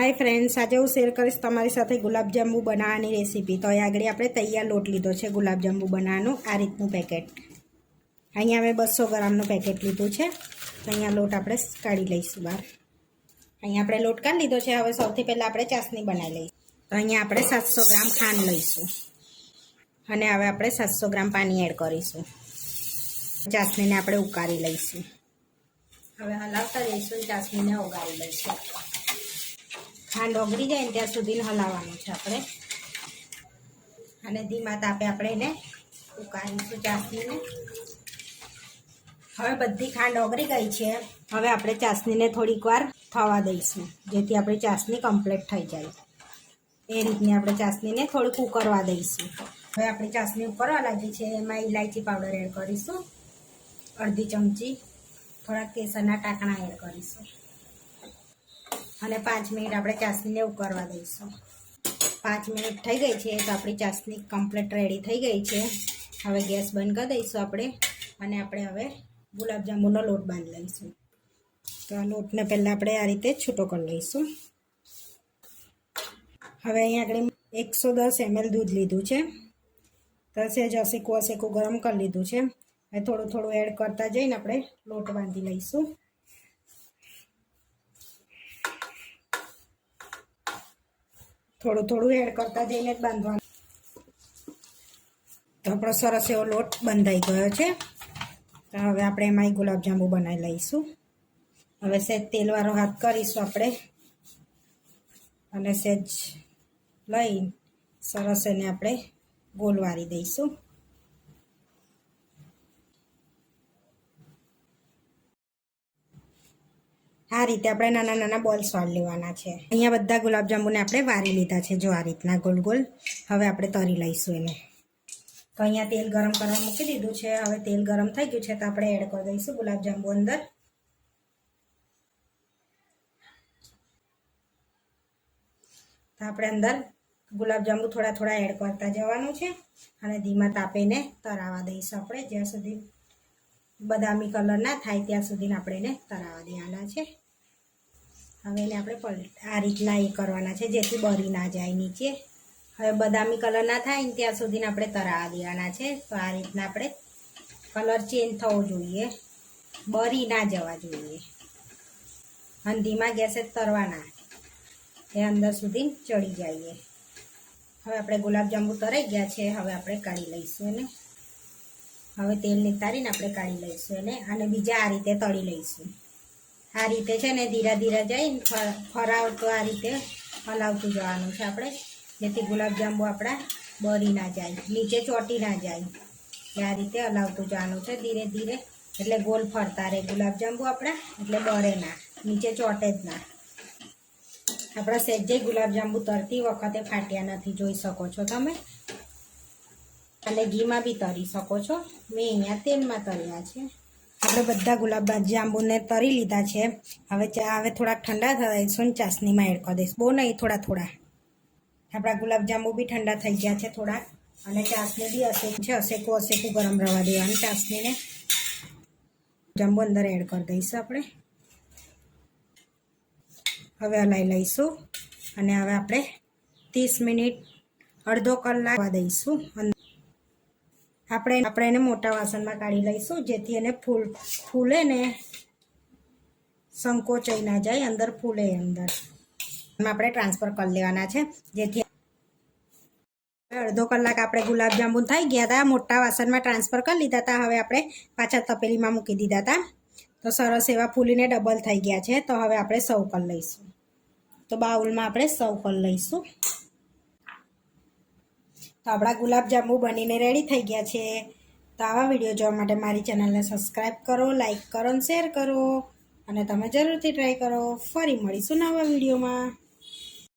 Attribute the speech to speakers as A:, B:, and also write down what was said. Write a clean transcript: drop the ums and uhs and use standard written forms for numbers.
A: Hi friends, आज हूँ शेर करीश तमारी साथे गुलाबजांबू बनाववानी रेसिपी। तो अहीं आगळ आपणे तैयार लोट लीधो छे गुलाबजांबू बनाववानुं। आ रीतनुं पेकेट अहींया मैं 200 ग्रामनुं पेकेट लीधुं छे। तो अहींया लोट आपणे काढी लईशुं बहार। अहींया आपणे लोट काढी लीधो छे। हवे सौथी पहेला आपणे चासणी बनावी लईशुं। तो अहींया आपणे 700 ग्राम खांड लईशुं अने हवे आपणे 700 ग्राम पाणी एड करीशुं। चासणीने आपणे उकारी लईशुं। हवे हलावता जईशुं, चासणीने ओगाળી लईशुं। खांड ओगળી जाए त्यां सुधी हलाववानुं छे आपणे अने धीमा तापे आपणे एने उकाळीशुं चासणीने। हवे बधी खांड ओगળી गई छे। हवे आपणे चासणीने थोड़ीक वार थवा दईशुं, जेथी आपणी चासणी कम्प्लीट थई जाय। ए रीतनी आपणे चासणीने थोड़ीक उकळवा दईशुं। हवे आपणी चासणी उकळवा लागी छे। एमां इलायची पाउडर एड करीशुं, अर्धी चमची थोड़ा केसરના टाकણા एड करीशुं અને 5 મિનિટ આપણે ચાસણીને ઉકળવા દઈશું। 5 મિનિટ થઈ ગઈ છે તો આપણી ચાસણી કમ્પ્લીટ રેડી થઈ ગઈ છે। હવે ગેસ બંધ કરી દઈશું આપણે અને આપણે હવે ગુલાબજાંબુનો લોટ બાંધી લઈશું। તો આ લોટને પહેલાં આપણે આ રીતે છૂટો કરી લઈશું। હવે અહીં આગળ 110 ml દૂધ લીધું છે। તો સહેજ હસેકું ગરમ કરી લીધું છે। હવે થોડું થોડું એડ કરતા જઈને આપણે લોટ બાંધી લઈશું। થોડું થોડું એડ કરતા જઈને જ બાંધવાનું। તો આપણો સરસ એવો લોટ બંધાઈ ગયો છે। તો હવે આપણે એમાં ગુલાબજાંબુ બનાવી લઈશું। હવે સહેજ તેલવાળો હાથ કરીશું આપણે અને સહેજ લઈ સરસ એને આપણે ગોળ વાળી દઈશું। આ રીતે આપણે નાના નાના બોલ્સ વાળી લેવાના છે। અહીંયા બધા ગુલાબજાંબુને આપણે વારી લીધા છે, જો આ રીતના ગોલ ગોલ। હવે આપણે તરી લઈશું એને। તો અહીંયા તેલ ગરમ કરવા મૂકી દીધું છે। હવે તેલ ગરમ થઈ ગયું છે તો આપણે એડ કરી દઈશું ગુલાબજાંબુ અંદર। તો આપણે અંદર ગુલાબજાંબુ થોડા થોડા એડ કરતા જવાનું છે અને ધીમા તાપે એને તરાવા દઈશું આપણે, જ્યાં સુધી બદામી કલર ના થાય ત્યાં સુધી આપણે એને તરાવા દેવાના છે। હવે એને આપણે આ રીતના એ કરવાના છે જેથી બળી ના જાય નીચે। હવે બદામી કલર ના થાય ને ત્યાં સુધી આપણે તરાવા દેવાના છે। તો આ રીતના આપણે કલર ચેન્જ થવો જોઈએ, બળી ના જવા જોઈએ અને ધીમા ગેસે તરવાના, એ અંદર સુધી ચડી જાય। હવે આપણે ગુલાબજાંબુ તરાઈ ગયા છે। હવે આપણે કાઢી લઈશું એને। હવે તેલ નિતારીને આપણે કાઢી લઈશું એને અને બીજા આ રીતે તળી લઈશું। આ રીતે છે ને ધીરા ધીરા જઈને ફરાવતો આ રીતે હલાવતું જવાનું છે આપણે, જેથી ગુલાબજાંબુ આપણા બળી ના જાય, નીચે ચોંટી ના જાય। આ રીતે હલાવતું જવાનું છે ધીરે ધીરે, એટલે ગોલ ફરતા રહે ગુલાબજાંબુ આપણા, એટલે બળે ના, નીચે ચોંટે જ ના। આપણા સહેજે ગુલાબજાંબુ તરતી વખતે ફાટ્યા નથી, જોઈ શકો છો તમે। અને ઘીમાં બી તરી શકો છો, મેં અહીંયા તેલમાં તર્યા છે। આપણે બધા ગુલાબજાંબુને તરી લીધા છે। હવે થોડાક ઠંડા થઈશું ને ચાસણીમાં એડ કરી દઈશું, બહુ નહીં, થોડા થોડા। આપણા ગુલાબજાંબુ બી ઠંડા થઈ ગયા છે થોડાક, અને ચાસણી બી હસેકું ગરમ રવા દેવાનું ચાસણીને। જાંબુ અંદર એડ કરી દઈશું આપણે। હવે હલાવી લઈશું અને હવે આપણે 30 મિનિટ અડધો કલાક દઈશું। આપણે એને મોટા વાસણમાં કાઢી લઈશું, જેથી એને ફૂલે ને સંકોચાઈ ના જાય, અંદર ફૂલે અંદર એમાં આપણે ટ્રાન્સફર કરી લેવાના છે। જેથી અડધો કલાક આપણે ગુલાબજાંબુ થઈ ગયા હતા, મોટા વાસણમાં ટ્રાન્સફર કરી લીધા હતા। હવે આપણે પાછા તપેલીમાં મૂકી દીધા હતા, તો સરસ એવા ફૂલીને ડબલ થઈ ગયા છે। તો હવે આપણે સર્વ કરી લઈશું। તો બાઉલમાં આપણે સર્વ કરી લઈશું। તો આપણા ગુલાબજાંબુ બનીને રેડી થઈ ગયા છે। તો આવા વિડીયો જોવા માટે મારી ચેનલને સબસ્ક્રાઈબ કરો, લાઈક કરો અને શેર કરો, અને તમે જરૂરથી ટ્રાય કરો। ફરી મળીશું નવા વિડીયોમાં।